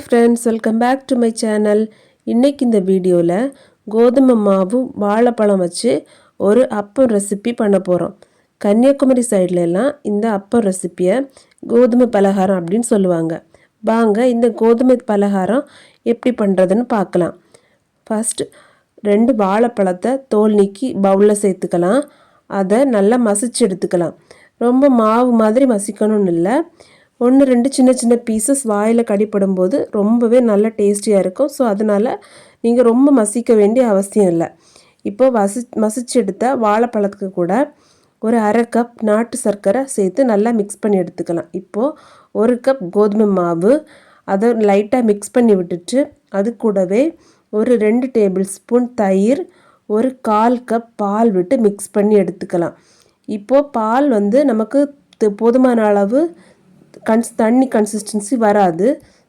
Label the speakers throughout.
Speaker 1: friends, welcome back to my channel. இன்னைக்கு இந்த வீடியோவில் கோதுமை மாவு வாழைப்பழம் வச்சு ஒரு அப்பம் ரெசிபி பண்ண போகிறோம். கன்னியாகுமரி சைடில் எல்லாம் இந்த அப்பம் ரெசிபியை கோதுமை பலகாரம் அப்படின்னு சொல்லுவாங்க. வாங்க இந்த கோதுமை பலகாரம் எப்படி பண்ணுறதுன்னு பார்க்கலாம். ஃபர்ஸ்ட் 2 வாழைப்பழத்தை தோல் நீக்கி பவுலில் சேர்த்துக்கலாம். அதை நல்லா மசிச்சு எடுத்துக்கலாம். ரொம்ப மாவு மாதிரி மசிக்கணும்னு இல்லை, 1-2 சின்ன சின்ன பீசஸ் வாயில் கடிப்படும் போது ரொம்பவே நல்ல டேஸ்டியாக இருக்கும். ஸோ அதனால் நீங்கள் ரொம்ப மசிக்க வேண்டிய அவசியம் இல்லை. இப்போ மசிச்சு எடுத்த வாழைப்பழத்துக்கு கூட ஒரு 1/2 கப் நாட்டு சர்க்கரை சேர்த்து நல்லா மிக்ஸ் பண்ணி எடுத்துக்கலாம். இப்போது 1 கப் கோதுமை மாவு அதை லைட்டாக மிக்ஸ் பண்ணி விட்டுட்டு அது கூடவே ஒரு 2 டேபிள் ஸ்பூன் தயிர், ஒரு 1/4 கப் பால் விட்டு மிக்ஸ் பண்ணி எடுத்துக்கலாம். இப்போது பால் நமக்கு போதுமான அளவு தண்ணி கன்சிஸ்டன்சி வராது.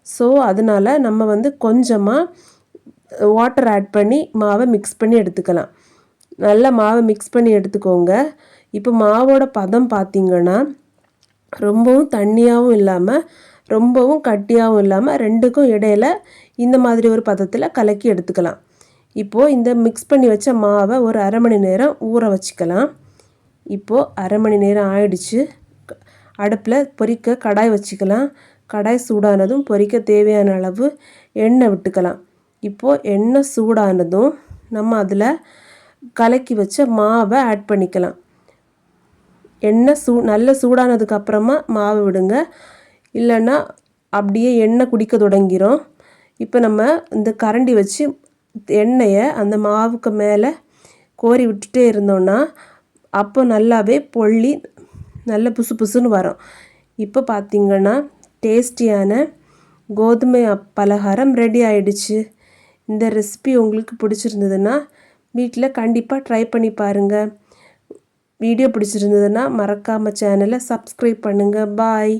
Speaker 1: ஸோ அதனால் நம்ம கொஞ்சமாக வாட்டர் ஆட் பண்ணி மாவை மிக்ஸ் பண்ணி எடுத்துக்கலாம். நல்லா மாவை மிக்ஸ் பண்ணி எடுத்துக்கோங்க. இப்போ மாவோட பதம் பார்த்திங்கன்னா ரொம்பவும் தண்ணியாகவும் இல்லாமல் ரொம்பவும் கட்டியாகவும் இல்லாமல் ரெண்டுக்கும் இடையில இந்த மாதிரி ஒரு பதத்தில் கலக்கி எடுத்துக்கலாம். இப்போது இந்த மிக்ஸ் பண்ணி வச்ச மாவை ஒரு 1/2 மணி நேரம் ஊற வச்சுக்கலாம். இப்போது 1/2 மணி நேரம் ஆயிடுச்சு. அடுப்பில் பொரிக்க கடாய் வச்சுக்கலாம். கடாய் சூடானதும் பொரிக்க தேவையான அளவு எண்ணெய் விட்டுக்கலாம். இப்போது எண்ணெய் சூடானதும் நம்ம அதில் கலக்கி வச்ச மாவை ஆட் பண்ணிக்கலாம். எண்ணெய் நல்ல சூடானதுக்கு அப்புறமா மாவை விடுங்க, இல்லைன்னா அப்படியே எண்ணெய் குடிக்க தொடங்கிரும். இப்போ நம்ம இந்த கரண்டி வச்சு எண்ணெயை அந்த மாவுக்கு மேலே கோரி விட்டுட்டே இருந்தோன்னா அப்போ நல்லாவே பொள்ளி நல்ல புசு புசுன்னு வரும். இப்போ பார்த்திங்கன்னா டேஸ்டியான கோதுமை பலகாரம் ரெடி ஆயிடுச்சு. இந்த ரெசிபி உங்களுக்கு பிடிச்சிருந்ததுன்னா வீட்டில் கண்டிப்பாக ட்ரை பண்ணி பாருங்கள். வீடியோ பிடிச்சிருந்ததுன்னா மறக்காமல் சேனலை சப்ஸ்கிரைப் பண்ணுங்கள். பாய்.